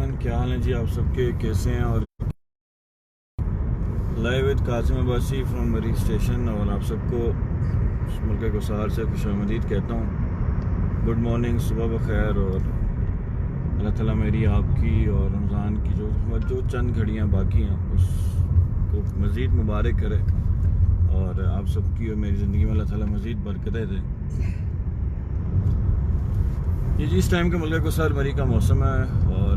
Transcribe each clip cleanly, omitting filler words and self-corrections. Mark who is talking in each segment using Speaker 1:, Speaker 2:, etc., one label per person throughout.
Speaker 1: Everyone, क्या हाल है जी आप सबके, कैसे हैं। और live with Qasim Abbasi from Murree station, और आप सबको मुल्क गुसार से खुशामदीद कहता हूँ। गुड मॉर्निंग, सुबह बखैर। और अल्लाह ताला मेरी आपकी और रमज़ान की जो चंद घड़ियाँ बाकी हैं उसको मज़ीद मुबारक करे, और आप सबकी और मेरी ज़िंदगी में अल्लाह ताला मज़ीद बरकतें दे। ये जी इस टाइम का मुल्क गुसार मरी का मौसम है और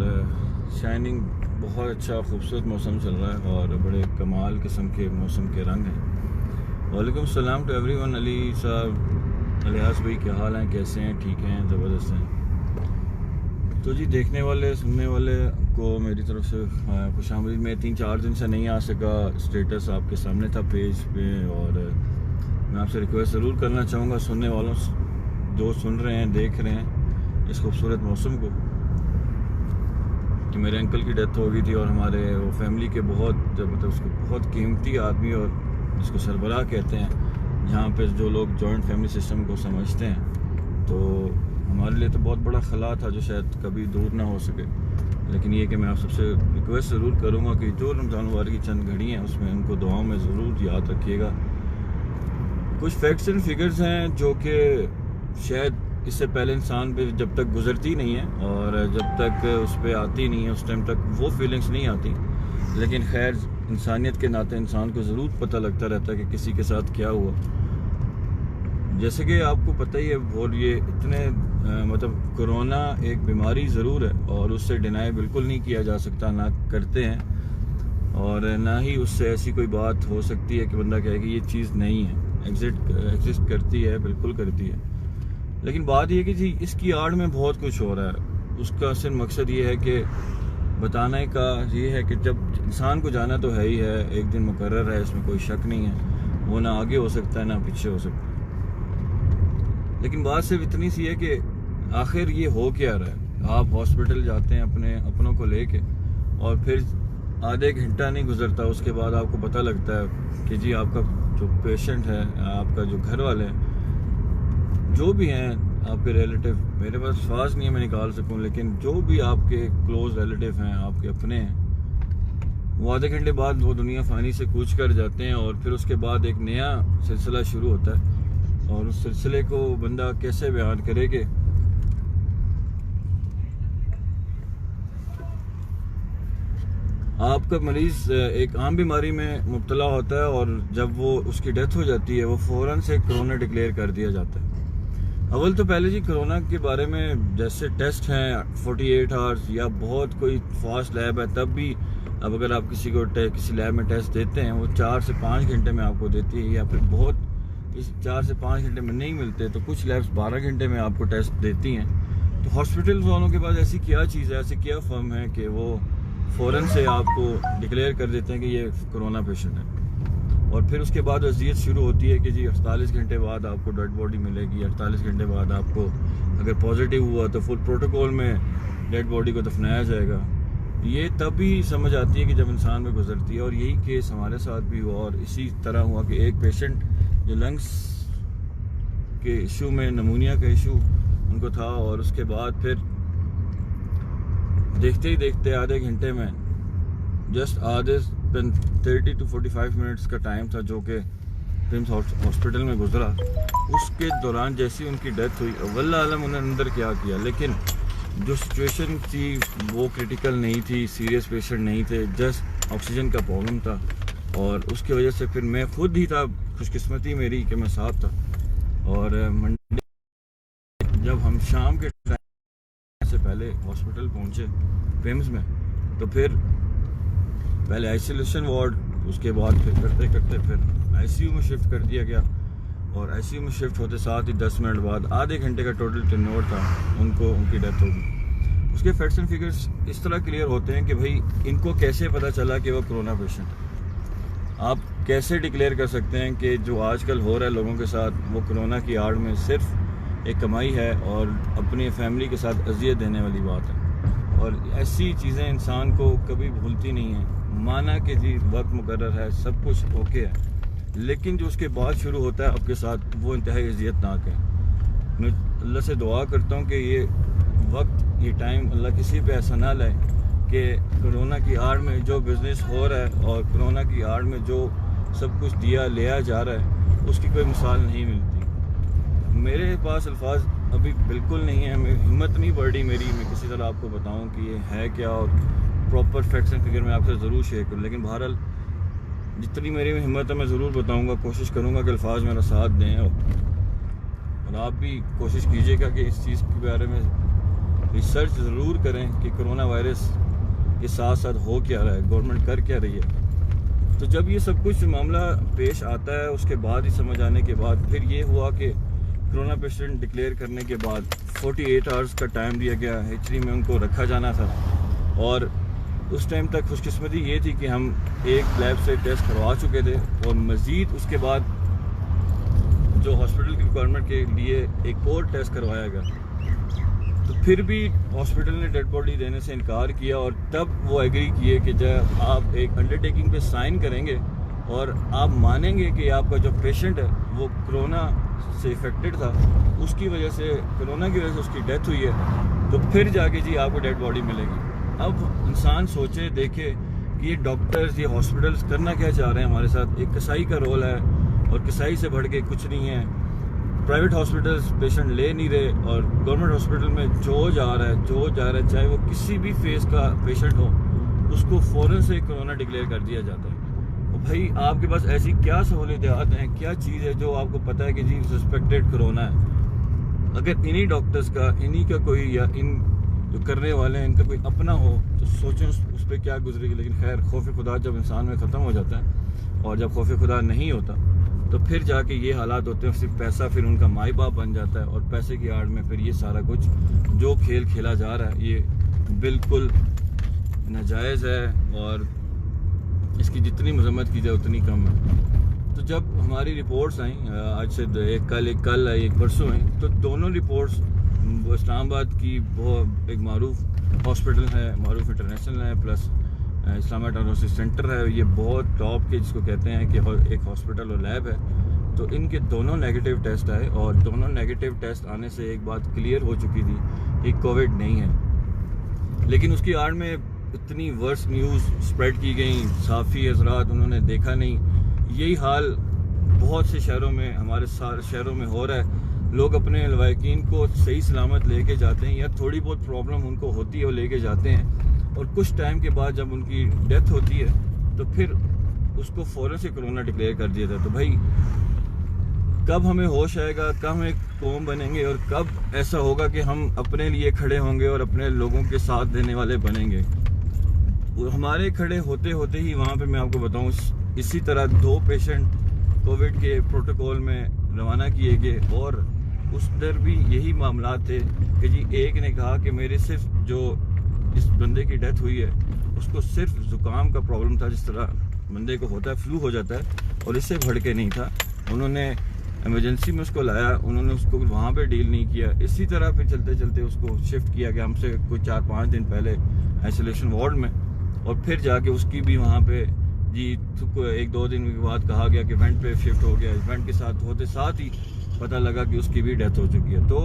Speaker 1: शाइनिंग बहुत अच्छा खूबसूरत मौसम चल रहा है और बड़े कमाल किस्म के मौसम के रंग हैं। वालेकुम सलाम टू एवरीवन। अली साहब, अलियास भाई, क्या हाल हैं, कैसे हैं, ठीक हैं, ज़बरदस्त हैं। तो जी देखने वाले सुनने वाले को मेरी तरफ से खुशामदीद। मैं 3-4 दिन से नहीं आ सका, स्टेटस आपके सामने था पेज पे, और मैं आपसे रिक्वेस्ट ज़रूर करना चाहूँगा सुनने वालों जो सुन रहे हैं, देख रहे हैं इस खूबसूरत मौसम को, कि मेरे अंकल की डेथ हो गई थी और हमारे वो फैमिली के बहुत मतलब उसको बहुत कीमती आदमी, और जिसको सरबराह कहते हैं, जहाँ पे जो लोग जॉइंट फैमिली सिस्टम को समझते हैं, तो हमारे लिए तो बहुत बड़ा खला था जो शायद कभी दूर ना हो सके। लेकिन ये कि मैं आप सबसे रिक्वेस्ट ज़रूर करूँगा कि जो रमज़ान मुबारक की चंद घड़ी हैं उसमें उनको दुआओं में ज़रूर याद रखिएगा। कुछ फैक्ट्स एंड फिगर्स हैं जो कि शायद इससे पहले इंसान पे जब तक गुजरती नहीं है और जब तक उस पर आती नहीं है उस टाइम तक वो फीलिंग्स नहीं आती, लेकिन खैर इंसानियत के नाते इंसान को ज़रूर पता लगता रहता है कि किसी के साथ क्या हुआ। जैसे कि आपको पता ही है, और ये इतने मतलब कोरोना एक बीमारी ज़रूर है और उससे डिनाई बिल्कुल नहीं किया जा सकता, ना करते हैं, और ना ही उससे ऐसी कोई बात हो सकती है कि बंदा कहे कि ये चीज़ नहीं है। एग्जिस्ट करती है, बिल्कुल करती है। लेकिन बात यह कि जी इसकी आड़ में बहुत कुछ हो रहा है। उसका सिर्फ मकसद ये है कि बताने का ये है कि जब इंसान को जाना तो है ही है, एक दिन मुकर्रर है, इसमें कोई शक नहीं है, वो ना आगे हो सकता है ना पीछे हो सकता है। लेकिन बात सिर्फ इतनी सी है कि आखिर ये हो क्या रहा है। आप हॉस्पिटल जाते हैं अपने अपनों को लेके, और फिर आधे घंटा नहीं गुजरता उसके बाद आपको पता लगता है कि जी आपका जो पेशेंट है, आपका जो घर वाले हैं, जो भी हैं आपके रिलेटिव, मेरे पास अल्फाज नहीं है मैं निकाल सकूं, लेकिन जो भी आपके क्लोज रिलेटिव हैं, आपके अपने हैं, वो आधे घंटे बाद वो दुनिया फ़ानी से कूच कर जाते हैं, और फिर उसके बाद एक नया सिलसिला शुरू होता है। और उस सिलसिले को बंदा कैसे बयान करे कि आपका मरीज़ एक आम बीमारी में मुब्तला होता है और जब वो उसकी डेथ हो जाती है वो फ़ौरन से कोरोना डिक्लेयर कर दिया जाता है। अव्वल तो पहले जी कोरोना के बारे में जैसे टेस्ट हैं 48 आवर्स या बहुत कोई फास्ट लैब है, तब भी अब अगर आप किसी को किसी लैब में टेस्ट देते हैं वो 4 से 5 घंटे में आपको देती है, या फिर बहुत इस 4 से 5 घंटे में नहीं मिलते तो कुछ लैब्स 12 घंटे में आपको टेस्ट देती हैं। तो हॉस्पिटल वालों के पास ऐसी क्या चीज़ है, ऐसी क्या फर्म है कि वो फ़ौरन से आपको डिक्लेयर कर देते हैं कि ये कोरोना पेशेंट है। और फिर उसके बाद अजियत शुरू होती है कि जी 48 घंटे बाद आपको डेड बॉडी मिलेगी, 48 घंटे बाद आपको अगर पॉजिटिव हुआ तो फुल प्रोटोकॉल में डेड बॉडी को दफनाया जाएगा। ये तभी समझ आती है कि जब इंसान में गुजरती है, और यही केस हमारे साथ भी हुआ। और इसी तरह हुआ कि एक पेशेंट जो लंग्स के इशू में, नमूनिया का इशू उनको था, और उसके बाद फिर देखते ही देखते आधे घंटे में, जस्ट आधे 30 to 45 मिनट्स का टाइम था जो कि प्रिम्स हॉस्पिटल में गुजरा। उसके दौरान जैसी उनकी डेथ हुई, वल्लाह आलम उन्होंने अंदर क्या किया, लेकिन जो सिचुएशन थी वो क्रिटिकल नहीं थी, सीरियस पेशेंट नहीं थे, जस्ट ऑक्सीजन का प्रॉब्लम था। और उसकी वजह से फिर मैं खुद ही था, खुशकिस्मती मेरी कि मैं साथ था। और मंडे जब हम शाम के टाइम से पहले हॉस्पिटल पहुँचे प्रिम्स में, तो फिर पहले आइसोलेशन वार्ड, उसके बाद फिर करते करते फिर आईसीयू में शिफ्ट कर दिया गया, और आईसीयू में शिफ्ट होते साथ ही 10 मिनट बाद आधे घंटे का टोटल टर्नओवर था, उनकी डेथ हो गई। उसके फैक्ट्स एंड फिगर्स इस तरह क्लियर होते हैं कि भाई इनको कैसे पता चला कि वो कोरोना पेशेंट है। आप कैसे डिक्लेयर कर सकते हैं कि जो आजकल हो रहा है लोगों के साथ, वो कोरोना की आड़ में सिर्फ एक कमाई है और अपनी फैमिली के साथ अजियत देने वाली बात है। और ऐसी चीज़ें इंसान को कभी भूलती नहीं हैं। माना कि जी वक्त मुकर्रर है, सब कुछ ओके है, लेकिन जो उसके बाद शुरू होता है आपके साथ वो इंतहाई अजियतनाक है। मैं अल्लाह से दुआ करता हूँ कि ये वक्त, ये टाइम अल्लाह किसी पे ऐसा ना लाए कि कोरोना की आड़ में जो बिज़नेस हो रहा है और कोरोना की आड़ में जो सब कुछ दिया लिया जा रहा है उसकी कोई मिसाल नहीं मिलती। मेरे पास अल्फाज अभी बिल्कुल नहीं है, हिम्मत नहीं बढ़ रही मेरी मैं किसी तरह आपको बताऊं कि ये है क्या और प्रॉपर फैक्ट्स एंड फिगर मैं आपसे ज़रूर शेयर करूँ। लेकिन बहरहाल जितनी मेरी हिम्मत है मैं ज़रूर बताऊंगा, कोशिश करूंगा कि अल्फाज मेरा साथ दें और आप भी कोशिश कीजिएगा कि इस चीज़ के बारे में रिसर्च ज़रूर करें कि कोरोना वायरस के साथ साथ हो क्या रहा है, गवर्नमेंट कर क्या रही है। तो जब ये सब कुछ मामला पेश आता है उसके बाद ही समझ आने के बाद फिर ये हुआ कि कोरोना पेशेंट डिक्लेयर करने के बाद 48 आवर्स का टाइम दिया गया, H3 में उनको रखा जाना था। और उस टाइम तक खुशकिस्मती ये थी कि हम एक लैब से टेस्ट करवा चुके थे और मज़ीद उसके बाद जो हॉस्पिटल की रिक्वायरमेंट के लिए एक और टेस्ट करवाया गया। तो फिर भी हॉस्पिटल ने डेड बॉडी देने से इनकार किया और तब वो एग्री किए कि जब आप एक अंडरटेकिंग पे साइन करेंगे और आप मानेंगे कि आपका जो पेशेंट है वो कोरोना से इफेक्टेड था, उसकी वजह से कोरोना की वजह से उसकी डेथ हुई है, तो फिर जाके जी आपको डेड बॉडी मिलेगी। अब इंसान सोचे देखे कि ये डॉक्टर्स ये हॉस्पिटल्स करना क्या चाह रहे हैं हमारे साथ। एक कसाई का रोल है और कसाई से बढ़ के कुछ नहीं है। प्राइवेट हॉस्पिटल्स पेशेंट ले नहीं रहे और गवर्नमेंट हॉस्पिटल में जो जा रहा है चाहे वो किसी भी फेज का पेशेंट हो उसको फ़ौरन से कोरोना डिक्लेयर कर दिया जाता है। और भाई आपके पास ऐसी क्या सहूलियात हैं, क्या चीज़ है जो आपको पता है कि जी सस्पेक्टेड कोरोना है। अगर इन्हीं डॉक्टर्स का इन्हीं का कोई या इन जो करने वाले हैं इनका कोई अपना हो तो सोचें उस पर क्या गुजरेगी। लेकिन खैर खौफ खुदा जब इंसान में ख़त्म हो जाता है और जब खौफ खुदा नहीं होता तो फिर जाके ये हालात होते हैं, सिर्फ पैसा फिर उनका माई बाप बन जाता है और पैसे की आड़ में फिर ये सारा कुछ जो खेल खेला जा रहा है ये बिल्कुल नाजायज़ है और इसकी जितनी मजम्मत की जाए उतनी कम है। तो जब हमारी रिपोर्ट्स आई आज से एक कल आई एक परसों आई, तो दोनों रिपोर्ट्स इस्लामाबाद की बहुत एक मारूफ हॉस्पिटल है, मारूफ इंटरनेशनल है, प्लस इस्लामाबाद डायग्नोस्टिक सेंटर है, ये बहुत टॉप के जिसको कहते हैं कि एक हॉस्पिटल और लैब है। तो इनके दोनों नेगेटिव टेस्ट आए और दोनों नेगेटिव टेस्ट आने से एक बात क्लियर हो चुकी थी कि कोविड नहीं है। लेकिन उसकी आड़ में इतनी वर्स न्यूज़ स्प्रेड की गई, साफ़ी हजरात उन्होंने देखा नहीं। यही हाल बहुत से शहरों में हमारे सारे शहरों में हो रहा है। लोग अपने लवाकिन को सही सलामत लेके जाते हैं या थोड़ी बहुत प्रॉब्लम उनको होती है वो लेके जाते हैं और कुछ टाइम के बाद जब उनकी डेथ होती है तो फिर उसको फ़ौरन से कोरोना डिक्लेयर कर दिया जाता है। तो भाई कब हमें होश आएगा, कब हम एक कौम बनेंगे और कब ऐसा होगा कि हम अपने लिए खड़े होंगे और अपने लोगों के साथ देने वाले बनेंगे। हमारे खड़े होते होते ही वहाँ पे मैं आपको बताऊँ इसी तरह 2 पेशेंट कोविड के प्रोटोकॉल में रवाना किए गए और उस दर भी यही मामला थे कि जी एक ने कहा कि मेरे सिर्फ जो इस बंदे की डेथ हुई है उसको सिर्फ ज़ुकाम का प्रॉब्लम था, जिस तरह बंदे को होता है फ्लू हो जाता है, और इससे बढ़ के नहीं था। उन्होंने इमरजेंसी में उसको लाया, उन्होंने उसको वहाँ पे डील नहीं किया। इसी तरह फिर चलते चलते उसको शिफ्ट किया गया हमसे कोई 4-5 दिन पहले आइसोलेशन वार्ड में, और फिर जाके उसकी भी वहाँ पे जी 1-2 दिन के बाद कहा गया कि वेंट पे शिफ्ट हो गया। वेंट के साथ होते साथ ही पता लगा कि उसकी भी डेथ हो चुकी है। तो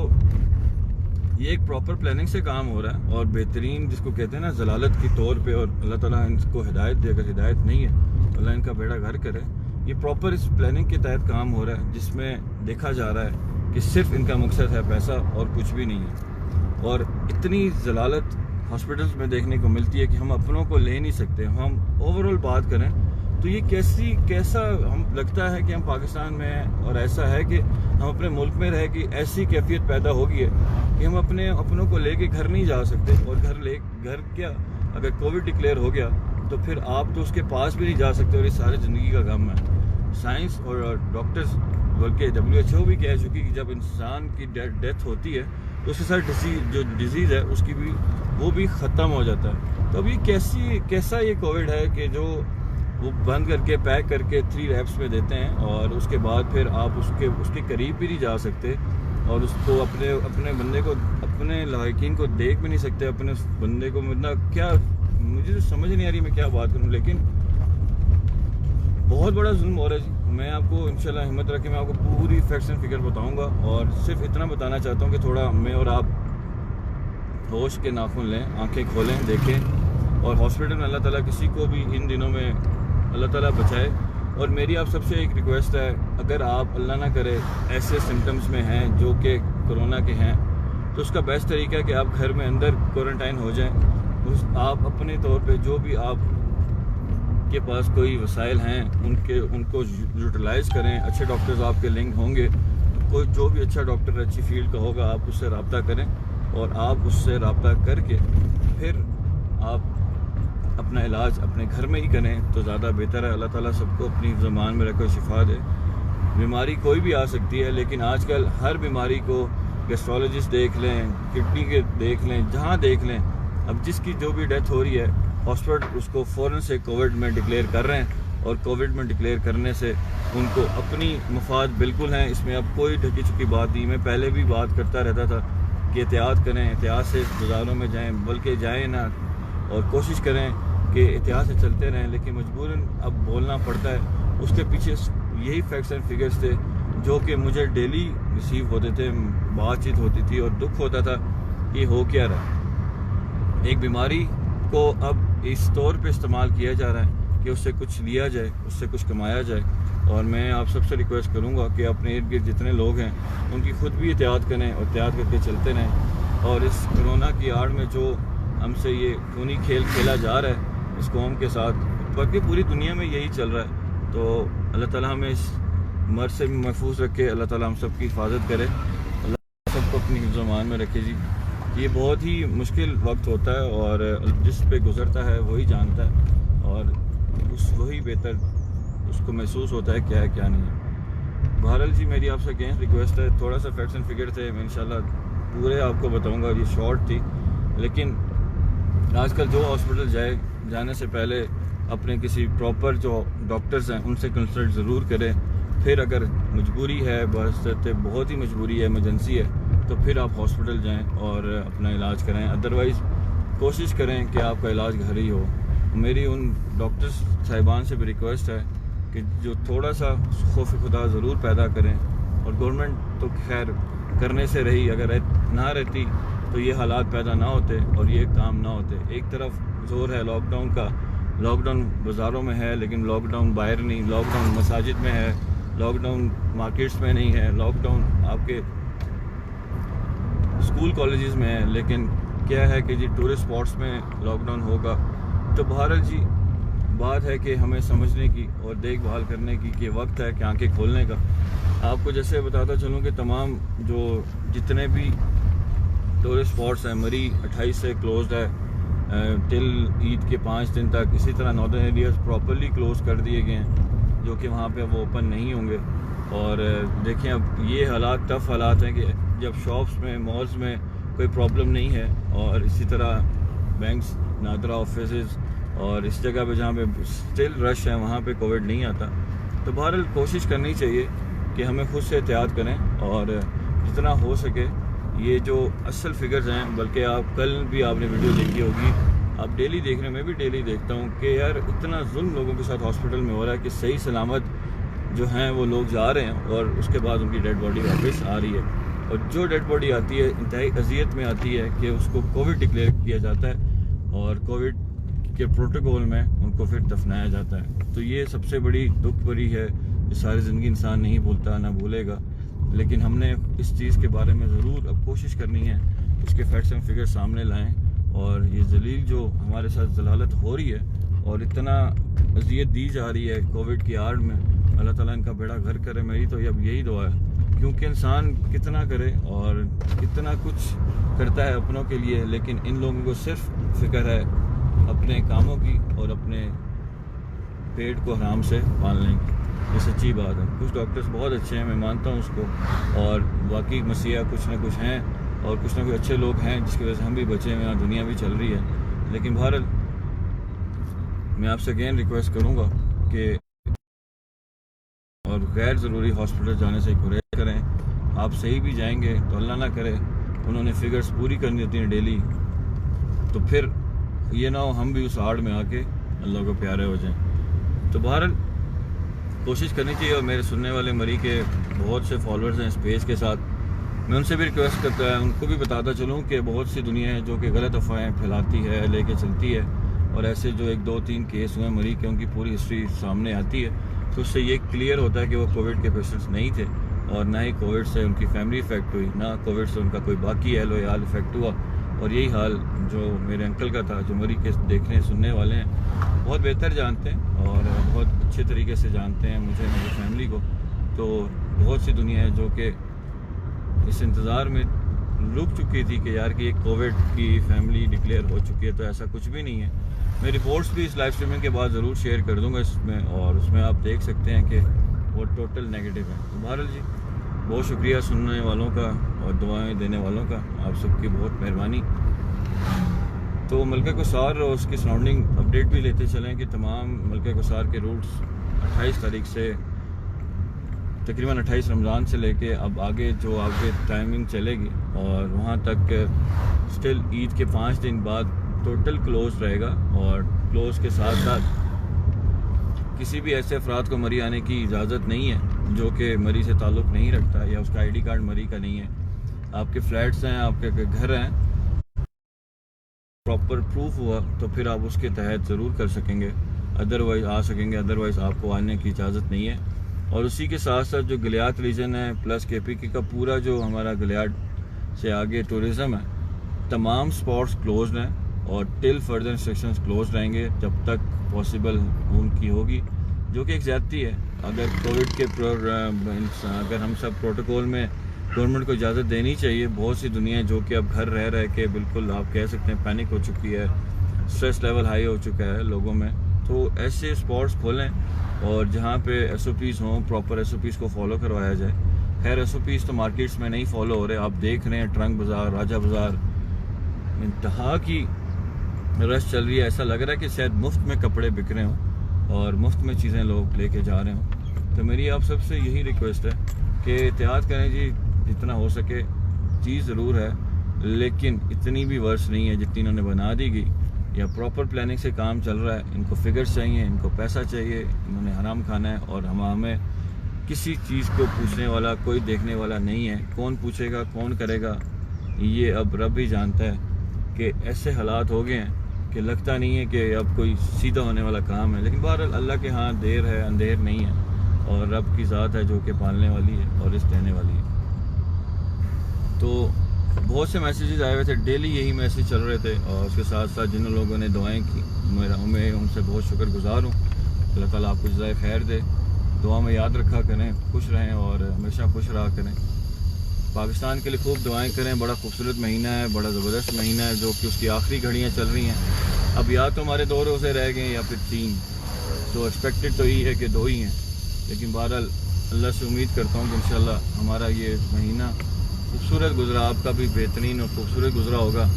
Speaker 1: ये एक प्रॉपर प्लानिंग से काम हो रहा है और बेहतरीन जिसको कहते हैं ना जलालत की तौर पे, और अल्लाह ताला इनको हिदायत दे। अगर हिदायत नहीं है तो अल्लाह इनका बेड़ा घर करे। ये प्रॉपर इस प्लानिंग के तहत काम हो रहा है जिसमें देखा जा रहा है कि सिर्फ इनका मकसद है पैसा और कुछ भी नहीं है। और इतनी जलालत हॉस्पिटल्स में देखने को मिलती है कि हम अपनों को ले नहीं सकते। हम ओवरऑल बात करें तो ये कैसा हम लगता है कि हम पाकिस्तान में हैं, और ऐसा है कि हम अपने मुल्क में रह कि ऐसी कैफियत पैदा हो गई है कि हम अपनों को लेके घर नहीं जा सकते। और घर क्या, अगर कोविड डिक्लेयर हो गया तो फिर आप तो उसके पास भी नहीं जा सकते, और ये सारी ज़िंदगी का गम है। साइंस और डॉक्टर्स बल्कि WHO भी कह चुकी कि जब इंसान की डेथ होती है तो उसके साथ जो डिजीज़ है उसकी भी वो भी ख़त्म हो जाता है। तो अब ये कैसा ये कोविड है कि जो वो बंद करके पैक करके 3 लैब्स में देते हैं और उसके बाद फिर आप उसके करीब भी नहीं जा सकते, और उसको अपने बंदे को अपने लायकीन को देख भी नहीं सकते। अपने बंदे को मतलब क्या, मुझे तो समझ नहीं आ रही मैं क्या बात करूं, लेकिन बहुत बड़ा जुल्म हो रहा है जी। मैं आपको इंशाल्लाह हिम्मत रख के मैं आपको पूरी फैक्ट्स एंड फिगर बताऊंगा, और सिर्फ इतना बताना चाहता हूं कि थोड़ा मैं और आप होश के नाखून लें, आंखें खोलें, देखें और हॉस्पिटल में अल्लाह ताला किसी को भी इन दिनों में अल्लाह ताला बचाए। और मेरी आप सबसे एक रिक्वेस्ट है, अगर आप अल्लाह ना करे ऐसे सिम्टम्स में हैं जो कि कोरोना के हैं, तो उसका बेस्ट तरीका है कि आप घर में अंदर क्वारंटाइन हो जाएं। आप अपने तौर पे जो भी आप के पास कोई वसाइल हैं उनको यूटिलाइज़ करें। अच्छे डॉक्टर्स आपके लिंक होंगे, कोई जो भी अच्छा डॉक्टर अच्छी फील्ड का होगा आप उससे रब्ता करें और आप उससे रब्ता करके फिर आप अपना इलाज अपने घर में ही करें तो ज़्यादा बेहतर है। अल्लाह ताला सबको अपनी ज़बान में रखकर शिफा दे। बीमारी कोई भी आ सकती है, लेकिन आजकल हर बीमारी को गैस्ट्रोलॉजिस्ट देख लें, किडनी के देख लें, जहाँ देख लें, अब जिसकी जो भी डेथ हो रही है हॉस्पिटल उसको फ़ौरन से कोविड में डिक्लेयर कर रहे हैं। और कोविड में डिक्लेयर करने से उनको अपनी मफाद बिल्कुल हैं, इसमें अब कोई ढकी चुकी बात नहीं। मैं पहले भी बात करता रहता था कि एहतियात करें, एहतियात से बाज़ारों में जाएं, बल्कि जाएं ना, और कोशिश करें कि एहतियात से चलते रहें, लेकिन मजबूरन अब बोलना पड़ता है। उसके पीछे यही फैक्ट्स एंड फिगर्स थे जो कि मुझे डेली रिसीव होते थे, बातचीत होती थी और दुख होता था कि हो क्या रहा। एक बीमारी को अब इस तौर पे इस्तेमाल किया जा रहा है कि उससे कुछ लिया जाए, उससे कुछ कमाया जाए। और मैं आप सबसे रिक्वेस्ट करूंगा कि अपने इर्द गिर्द जितने लोग हैं उनकी खुद भी एहतियात करें और एहतियात करके चलते रहें। और इस कोरोना की आड़ में जो हमसे ये खूनी खेल खेला जा रहा है इस कौम के साथ, बल्कि पूरी दुनिया में यही चल रहा है, तो अल्लाह ताला हमें इस मर्ज से भी महफूज रखे। अल्लाह ताला हम सब की हिफाजत करे, अल्लाह सबको अपनी हिफ्ज़-ओ-अमान में रखे जी। ये बहुत ही मुश्किल वक्त होता है और जिस पे गुज़रता है वही जानता है और वही बेहतर उसको महसूस होता है क्या है क्या नहीं है। बहरहाल जी, मेरी आपसे अगेन रिक्वेस्ट है, थोड़ा सा फैक्ट्स एंड फिगर थे, मैं इंशाल्लाह पूरे आपको बताऊंगा, ये शॉर्ट थी। लेकिन आजकल जो हॉस्पिटल जाने से पहले अपने किसी प्रॉपर जो डॉक्टर्स हैं उनसे कंसल्ट ज़रूर करें। फिर अगर मजबूरी है, बहुत ही मजबूरी है, इमरजेंसी है, तो फिर आप हॉस्पिटल जाएं और अपना इलाज कराएं। अदरवाइज़ कोशिश करें कि आपका इलाज घर ही हो। मेरी उन डॉक्टर्स साहिबान से भी रिक्वेस्ट है कि जो थोड़ा सा खौफ खुदा ज़रूर पैदा करें। और गवर्नमेंट तो खैर करने से रही, अगर ना रहती तो ये हालात पैदा ना होते और ये काम ना होते। एक तरफ जोर है लॉकडाउन का, लॉकडाउन बाज़ारों में है लेकिन लॉकडाउन बाहर नहीं, लॉकडाउन मसाजिद में है, लॉकडाउन मार्केट्स में नहीं है, लॉकडाउन आपके स्कूल कॉलेजेस में है, लेकिन क्या है कि जी टूरिस्ट स्पॉट्स में लॉकडाउन होगा। तो बहरहाल जी बात है कि हमें समझने की और देखभाल करने की कि वक्त है कि आंखें खोलने का। आपको जैसे बताता चलूँ कि तमाम जो जितने भी टूरिस्ट स्पॉट्स हैं, मरी 28 से क्लोज्ड है टिल ईद के 5 दिन तक। इसी तरह नॉर्दर्न एरियाज प्रॉपरली क्लोज कर दिए गए हैं जो कि वहाँ पे वो ओपन नहीं होंगे। और देखें अब ये हालात टफ हालात हैं कि जब शॉप्स में, मॉल्स में कोई प्रॉब्लम नहीं है और इसी तरह बैंक्स, नादरा ऑफिस और इस जगह पे जहाँ पे स्टिल रश है वहाँ पे कोविड नहीं आता। तो बहरहाल कोशिश करनी चाहिए कि हमें खुद से एहतियात करें और जितना हो सके ये जो असल फिगर्स हैं, बल्कि आप कल भी आपने वीडियो देखी होगी, आप डेली देख रहे हैं, मैं भी डेली देखता हूँ कि यार इतना जुल्म लोगों के साथ हॉस्पिटल में हो रहा है कि सही सलामत जो हैं वो लोग जा रहे हैं और उसके बाद उनकी डेड बॉडी वापस आ रही है। और जो डेड बॉडी आती है इंतहाई अजियत में आती है कि उसको कोविड डिक्लेयर किया जाता है और कोविड के प्रोटोकॉल में उनको फिर दफनाया जाता है। तो ये सबसे बड़ी दुख भरी है, ये सारी ज़िंदगी इंसान नहीं भूलता ना भूलेगा। लेकिन हमने इस चीज़ के बारे में ज़रूर अब कोशिश करनी है, उसके फैक्ट्स एंड फिगर सामने लाएं। और ये जलील जो हमारे साथ जलालत हो रही है और इतना अजियत दी जा रही है कोविड की आड़ में, अल्लाह ताला इनका बेड़ा घर करे। मेरी तो अब यही दुआ है, क्योंकि इंसान कितना करे और कितना कुछ करता है अपनों के लिए, लेकिन इन लोगों को सिर्फ फिक्र है अपने कामों की और अपने पेट को हराम से पालने की। ये सच्ची बात है। कुछ डॉक्टर्स बहुत अच्छे हैं, मैं मानता हूँ उसको, और बाकी मसीहा कुछ ना कुछ हैं और कुछ ना कुछ अच्छे लोग हैं जिसकी वजह से हम भी बचे हुए हैं, दुनिया भी चल रही है। लेकिन भारत मैं आपसे अगेन रिक्वेस्ट करूँगा कि और गैर ज़रूरी हॉस्पिटल जाने से गुरेज करें। आप सही भी जाएंगे तो अल्लाह ना करे उन्होंने फिगर्स पूरी करनी होती हैं डेली, तो फिर ये ना हो हम भी उस आड़ में आके अल्लाह को प्यारे हो जाएं। तो बहरहाल कोशिश करनी चाहिए। और मेरे सुनने वाले मरी के बहुत से फॉलोअर्स हैं स्पेस के साथ, मैं उनसे भी रिक्वेस्ट करता है, उनको भी बताता चलूँ कि बहुत सी दुनिया है जो कि गलत अफवाहें फैलाती है, लेके चलती है। और ऐसे जो 1-2-3 केस हुए मरीज के, उनकी पूरी हिस्ट्री सामने आती है, तो उससे ये क्लियर होता है कि वो कोविड के पेशेंट्स नहीं थे और ना ही कोविड से उनकी फैमिली इफेक्ट हुई, ना कोविड से उनका कोई बाकी एहलो याल इफेक्ट हुआ। और यही हाल जो मेरे अंकल का था, जो मरी केस देखने सुनने वाले हैं बहुत बेहतर जानते हैं और बहुत अच्छे तरीके से जानते हैं मुझे, मेरी फैमिली को। तो बहुत सी दुनिया है जो कि इस इंतज़ार में रुक चुकी थी कि यार कि एक कोविड की फैमिली डिक्लेयर हो चुकी है, तो ऐसा कुछ भी नहीं है। मैं रिपोर्ट्स भी इस लाइव स्ट्रीमिंग के बाद ज़रूर शेयर कर दूंगा इसमें, और उसमें आप देख सकते हैं कि वो टोटल नेगेटिव है। तो बहरहाल जी, बहुत शुक्रिया सुनने वालों का और दुआएं देने वालों का, आप सबकी बहुत मेहरबानी। तो मलका कुसार और उसकी सराउंडिंग अपडेट भी लेते चलें कि तमाम मलका कुसार के रूट्स 28 तारीख से तकरीबन 28 रमज़ान से लेके अब आगे जो आगे टाइमिंग चलेगी, और वहाँ तक स्टिल ईद के 5 दिन बाद टोटल क्लोज रहेगा। और क्लोज के साथ साथ किसी भी ऐसे अफराद को मरी आने की इजाज़त नहीं है जो कि मरी से ताल्लुक़ नहीं रखता या उसका ID कार्ड मरी का नहीं है। आपके फ्लैट्स हैं, आपके घर हैं, प्रॉपर प्रूफ हुआ तो फिर आप उसके तहत ज़रूर कर सकेंगे, अदरवाइज़ आ सकेंगे, अदरवाइज़ आपको आने की इजाज़त नहीं है। और उसी के साथ साथ जो गलियात रीजन है प्लस KPK का पूरा जो हमारा गलियात से आगे टूरिज़म है, तमाम स्पॉट्स क्लोज हैं और टिल फर्दर इंस्ट्रक्शंस क्लोज रहेंगे जब तक पॉसिबल उनकी होगी, जो कि एक ज़्यादती है। अगर कोविड के अगर हम सब प्रोटोकॉल में गवर्नमेंट को इजाज़त देनी चाहिए। बहुत सी दुनिया है जो कि अब घर रह रह के बिल्कुल आप कह सकते हैं पैनिक हो चुकी है, स्ट्रेस लेवल हाई हो चुका है लोगों में। तो ऐसे स्पॉट्स खोलें और जहाँ पे SOPs हों, प्रॉपर SOPs को फॉलो करवाया जाए। खैर SOPs तो मार्केट्स में नहीं फॉलो हो रहे, आप देख रहे हैं ट्रंक बाज़ार, राजा बाज़ार इंतहा की रश चल रही है। ऐसा लग रहा है कि शायद मुफ्त में कपड़े बिक रहे हों और मुफ्त में चीज़ें लोग लेके जा रहे हों। तो मेरी आप सबसे यही रिक्वेस्ट है कि एहतियात करें जी, जितना हो सके। चीज़ ज़रूर है लेकिन इतनी भी वर्ष नहीं है जितनी इन्होंने बना दी गई, या प्रॉपर प्लानिंग से काम चल रहा है। इनको फिगर्स चाहिए, इनको पैसा चाहिए, इन्होंने हराम खाना है और हमें किसी चीज़ को पूछने वाला कोई देखने वाला नहीं है। कौन पूछेगा, कौन करेगा, ये अब रब ही जानता है। कि ऐसे हालात हो गए हैं कि लगता नहीं है कि अब कोई सीधा होने वाला काम है, लेकिन बहरहाल अल्लाह के यहाँ देर है अंधेर नहीं है, और रब की ज़ात है जो कि पालने वाली है और रिज़्क़ देने वाली है। तो बहुत से मैसेजेस आए हुए थे, डेली यही मैसेज चल रहे थे, और उसके साथ साथ जिन लोगों ने दुआएं की मैं उनसे बहुत शुक्रगुजार हूँ। अल्लाह ताला आपको जज़ाए खैर दे। दुआ में याद रखा करें, खुश रहें और हमेशा खुश रहा करें। पाकिस्तान के लिए खूब दुआएं करें। बड़ा खूबसूरत महीना है, बड़ा ज़बरदस्त महीना है, जो कि उसकी आखिरी घड़ियाँ चल रही हैं। अब या तो हमारे 2 रोज़े रह गए या फिर 3, तो एक्सपेक्टेड तो यही है कि 2 ही हैं, लेकिन बहरहाल अल्लाह से उम्मीद करता हूँ कि इंशाल्लाह हमारा ये महीना खूबसूरत गुजरा, आपका भी बेहतरीन और खूबसूरत गुजरा होगा,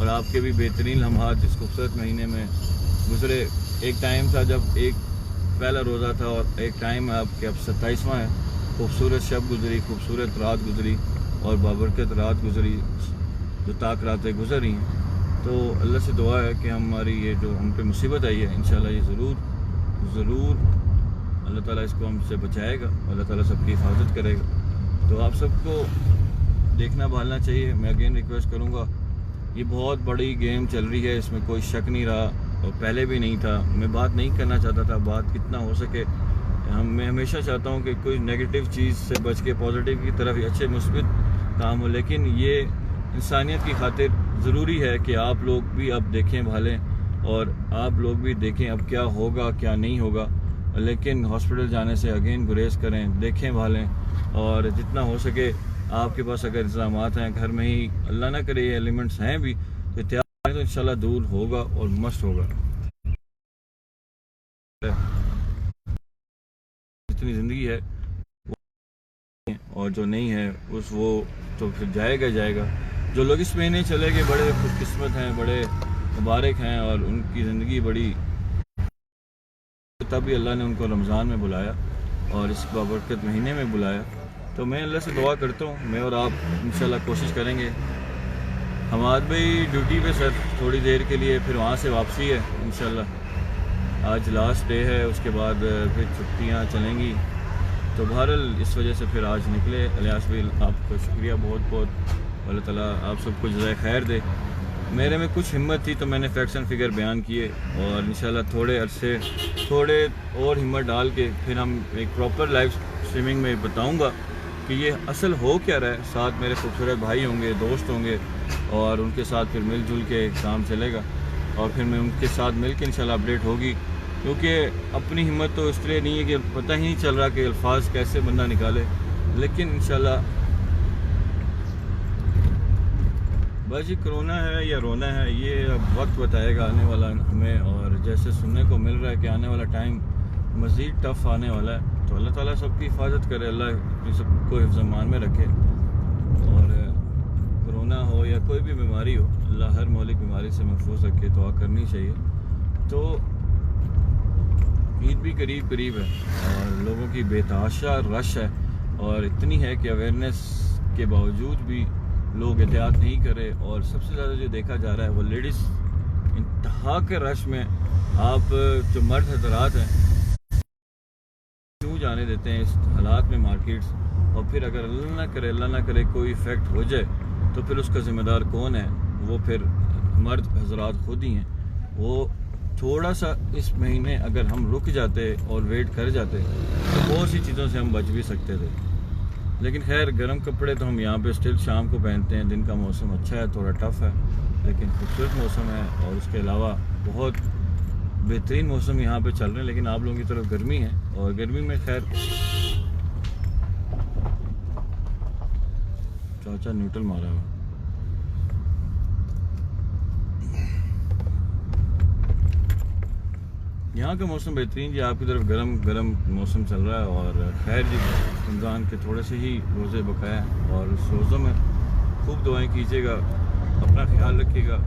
Speaker 1: और आपके भी बेहतरीन लम्हात इस खूबसूरत महीने में गुजरे। एक टाइम था जब एक पहला रोज़ा था, और एक टाइम है आपके अब 27वां है। खूबसूरत शब गुजरी, खूबसूरत रात गुजरी और बाबरकत रात गुजरी, जो ताक रातें गुजर रही हैं। तो अल्लाह से दुआ है कि हमारी ये जो हम पे मुसीबत आई है, इंशाल्लाह ये ज़रूर अल्लाह ताला इसको हमसे बचाएगा, अल्लाह ताला सबकी हिफाजत करेगा। तो आप सबको देखना भालना चाहिए। मैं अगेन रिक्वेस्ट करूँगा, ये बहुत बड़ी गेम चल रही है, इसमें कोई शक नहीं रहा और पहले भी नहीं था। मैं बात नहीं करना चाहता था, बात कितना हो सके मैं हमेशा चाहता हूँ कि कोई नेगेटिव चीज़ से बच के पॉजिटिव की तरफ अच्छे मुस्बित काम हो, लेकिन ये इंसानियत की खातिर ज़रूरी है कि आप लोग भी अब देखें भालें, और आप लोग भी देखें अब क्या होगा क्या नहीं होगा। लेकिन हॉस्पिटल जाने से अगेन गुरेज करें, देखें भालें, और जितना हो सके आपके पास अगर इंतजाम हैं घर में ही, अल्लाह ना करे ये एलिमेंट्स हैं भी, तो तैयार तो इंशाल्लाह दूर होगा और मस्त होगा। जितनी ज़िंदगी है और जो नहीं है वो तो फिर जाएगा। जो लोग इस महीने चले गए बड़े खुशकिस्मत हैं, बड़े मुबारक हैं, और उनकी ज़िंदगी बड़ी, तभी अल्लाह ने उनको रमज़ान में बुलाया और इस बाबरकत महीने में बुलाया। तो मैं अल्लाह से दुआ करता हूँ, मैं और आप इंशाल्लाह कोशिश करेंगे। हमाद भाई ड्यूटी पे सर थोड़ी देर के लिए, फिर वहाँ से वापसी है इंशाल्लाह। आज लास्ट डे है, उसके बाद फिर छुट्टियाँ चलेंगी। तो बहरहाल इस वजह से फिर आज निकले। इलियास भाई आपका शुक्रिया बहुत बहुत, अल्लाह ताला आप सबको जज़ाए खैर दे। मेरे में कुछ हिम्मत थी तो मैंने फैक्ट्स एंड फिगर बयान किए, और इंशाल्लाह थोड़े अरसे थोड़े और हिम्मत डाल के फिर हम एक प्रॉपर लाइव स्ट्रीमिंग में बताऊंगा कि ये असल हो क्या रहा है। साथ मेरे खूबसूरत भाई होंगे, दोस्त होंगे, और उनके साथ फिर मिलजुल के काम चलेगा, और फिर मैं उनके साथ मिल के इंशाल्लाह अपडेट होगी। क्योंकि अपनी हिम्मत तो इसलिए नहीं है कि पता ही नहीं चल रहा कि अल्फाज कैसे बंदा निकाले, लेकिन इंशाल्लाह बस ये कोरोना है या रोना है ये अब वक्त बताएगा आने वाला हमें। और जैसे सुनने को मिल रहा है कि आने वाला टाइम मज़ीद टफ़ आने वाला है, तो अल्लाह ताला सबकी हिफाजत करे, अल्लाह सबको हिफ्ज़-ए-मान में रखे। और कोरोना हो या कोई भी बीमारी हो, अल्लाह हर मौलिक बीमारी से महफूज रखे, दुआ करनी चाहिए। तो ईद भी करीब करीब है और लोगों की बेतहाशा रश है, और इतनी है कि अवेयरनेस के बावजूद भी लोग एहतियात नहीं करें। और सबसे ज़्यादा जो देखा जा रहा है वो लेडीज़ इंतहा के रश में, आप जो मर्द हजरात हैं क्यों जाने देते हैं इस हालात में मार्केट्स। और फिर अगर अल्लाह ना करे कोई इफ़ेक्ट हो जाए तो फिर उसका ज़िम्मेदार कौन है? वो फिर मर्द हजरात खुद ही हैं। वो थोड़ा सा इस महीने अगर हम रुक जाते और वेट कर जाते तो बहुत सी चीज़ों से हम बच भी सकते थे। लेकिन खैर गर्म कपड़े तो हम यहाँ पे स्टिल शाम को पहनते हैं। दिन का मौसम अच्छा है, थोड़ा टफ़ है, लेकिन खूबसूरत मौसम है। और उसके अलावा बहुत बेहतरीन मौसम यहाँ पे चल रहे हैं। लेकिन आप लोगों की तरफ गर्मी है, और गर्मी में खैर चाचा न्यूट्रल मारा हुआ। यहाँ का मौसम बेहतरीन जी, आपकी तरफ गरम मौसम चल रहा है। और खैर जी रमज़ान के थोड़े से ही रोज़े बकाया हैं, और उस रोज़ों में खूब दुआएं कीजिएगा, अपना ख्याल रखिएगा।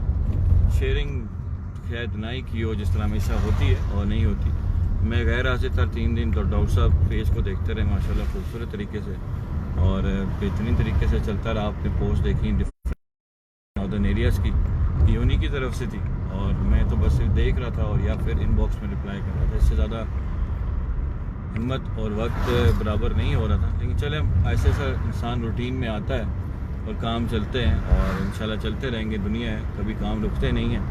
Speaker 1: शेयरिंग शायद नहीं की हो जिस तरह हमेशा होती है और नहीं होती। मैं गैर हाजिर था 3 दिन, तो डॉक्टर साहब पेज को देखते रहे माशाल्लाह खूबसूरत तरीके से, और बेहतरीन तरीके से चलता रहा। आपने पोस्ट देखी डिफरेंट नॉर्दर्न एरियाज़ की, ये उन्हीं की तरफ से थी, और मैं तो बस सिर्फ देख रहा था और या फिर इनबॉक्स में रिप्लाई कर रहा था। इससे ज़्यादा हिम्मत और वक्त बराबर नहीं हो रहा था। लेकिन चले, ऐसे ऐसा इंसान रूटीन में आता है और काम चलते हैं, और इंशाल्लाह चलते रहेंगे। दुनिया है, कभी काम रुकते नहीं हैं।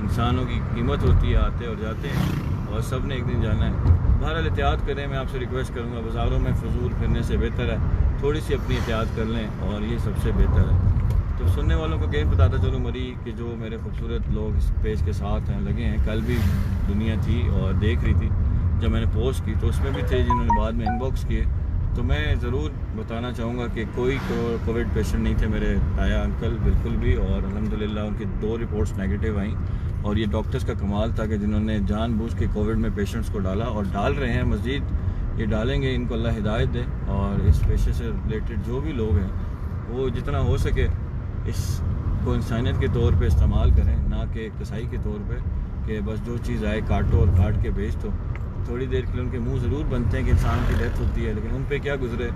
Speaker 1: इंसानों की कीमत होती है, आते और जाते हैं, और सब ने एक दिन जाना है। बहरहाल एहतियात करें, मैं आपसे रिक्वेस्ट करूँगा। बाज़ारों में फजूल फिरने से बेहतर है थोड़ी सी अपनी एहतियात कर लें, और ये सबसे बेहतर है। तो सुनने वालों को अगेन बताता चलूँ मरी कि जो मेरे खूबसूरत लोग इस पेज के साथ हैं, लगे हैं। कल भी दुनिया थी और देख रही थी जब मैंने पोस्ट की, तो उसमें भी थे जिन्होंने बाद में इनबॉक्स किए। तो मैं ज़रूर बताना चाहूँगा कि कोई कोविड पेशेंट नहीं थे मेरे ताया अंकल, बिल्कुल भी। और अल्हम्दुलिल्लाह उनकी 2 रिपोर्ट्स नेगेटिव आई, और ये डॉक्टर्स का कमाल था कि जिन्होंने जानबूझ के कोविड में पेशेंट्स को डाला, और डाल रहे हैं मज़ीद ये डालेंगे। इनको अल्लाह हिदायत दे, और इस पेशे से रिलेटेड जो भी लोग हैं वो जितना हो सके इसको इंसानियत के तौर पे इस्तेमाल करें, ना कि कसाई के तौर पे कि बस जो चीज़ आए काटो और काट के बेच दो। थोड़ी देर के लिए उनके मुंह ज़रूर बनते हैं कि इंसान की डेथ होती है, लेकिन उन पे क्या गुजरे,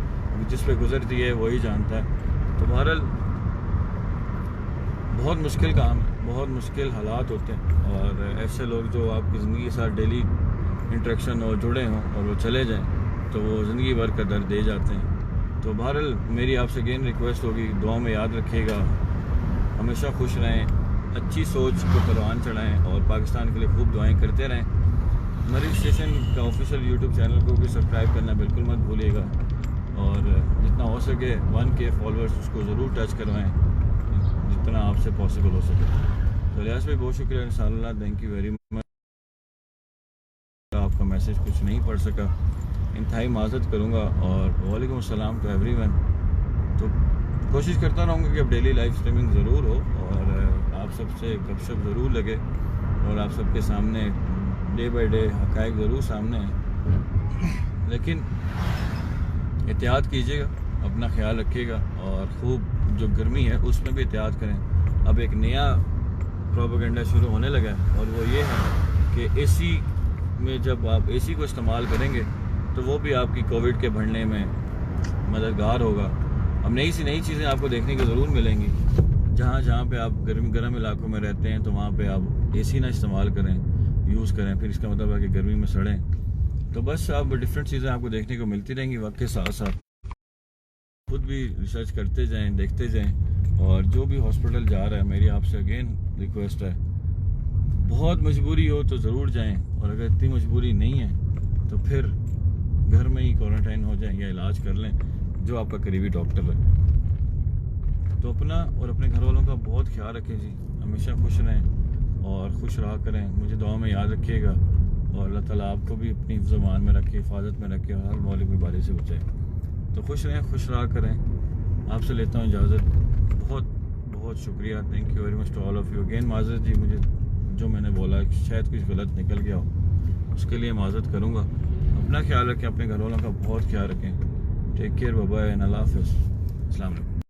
Speaker 1: जिस पे गुजरती है वही जानता है। तो बहरहाल बहुत मुश्किल काम है, बहुत मुश्किल हालात होते हैं, और ऐसे लोग जो आपकी ज़िंदगी के साथ डेली इंटरेक्शन और जुड़े हों और वो चले जाएँ तो वो ज़िंदगी भर का दर्द दे जाते हैं। तो बहरहाल मेरी आपसे अगेन रिक्वेस्ट होगी, दुआ में याद रखिएगा, हमेशा खुश रहें, अच्छी सोच को परवान चढ़ाएं, और पाकिस्तान के लिए खूब दुआएं करते रहें। मरीज स्टेशन का ऑफिशियल यूट्यूब चैनल को भी सब्सक्राइब करना बिल्कुल मत भूलिएगा, और जितना हो सके 1K फॉलोअर्स उसको ज़रूर टच करवाएं, जितना आपसे पॉसिबल हो सके। तो लिहाज भाई बहुत शुक्रिया इंशाअल्लाह, थैंक यू वेरी मच। आपका मैसेज कुछ नहीं पढ़ सका, इंतहाई माज़रत करूँगा, और वालेकुम अस्सलाम टू एवरीवन। तो कोशिश करता रहूँगा कि अब डेली लाइव स्ट्रीमिंग ज़रूर हो, और आप सबसे गपशप ज़रूर लगे, और आप सबके सामने डे बाय डे हक़ाइक़ ज़रूर सामने हैं। लेकिन एहतियात कीजिएगा, अपना ख्याल रखिएगा, और खूब जो गर्मी है उसमें भी एहतियात करें। अब एक नया प्रोपेगेंडा शुरू होने लगा है, और वो ये है कि एसी में जब आप एसी को इस्तेमाल करेंगे तो वो भी आपकी कोविड के बढ़ने में मददगार होगा। अब नई चीज़ें आपको देखने को ज़रूर मिलेंगी। जहाँ पे आप गर्म इलाकों में रहते हैं तो वहाँ पे आप एसी ना इस्तेमाल करें, यूज़ करें, फिर इसका मतलब है कि गर्मी में सड़ें। तो बस अब डिफरेंट चीज़ें आपको देखने को मिलती रहेंगी वक्त के साथ साथ। खुद भी रिसर्च करते जाएं, देखते जाएं, और जो भी हॉस्पिटल जा रहा है, मेरी आपसे अगेन रिक्वेस्ट है, बहुत मजबूरी हो तो ज़रूर जाएं, और अगर इतनी मजबूरी नहीं है तो फिर घर में ही क्वारंटाइन हो जाएं या इलाज कर लें जो आपका करीबी डॉक्टर है। तो अपना और अपने घर वालों का बहुत ख्याल रखें जी, हमेशा खुश रहें और खुश रहा करें। मुझे दुआ में याद रखिएगा और अल्लाह ताला आपको भी अपनी ज़ुबान में रखे, हिफाजत में रखे और हर मौलिक बीमारी से बचाए। तो खुश रहें, खुश रहा करें। आपसे लेता हूँ इजाज़त। बहुत बहुत शुक्रिया, thank you very much to all of you. Again माजरत जी, मुझे जो मैंने बोला शायद कुछ गलत निकल गया हो, उसके लिए माजरत करूँगा। अपना ख्याल रखें, अपने घर वालों का बहुत ख्याल रखें। Take care, bye bye and अल्लाह हाफ़िज़। अस्सलाम वालेकुम।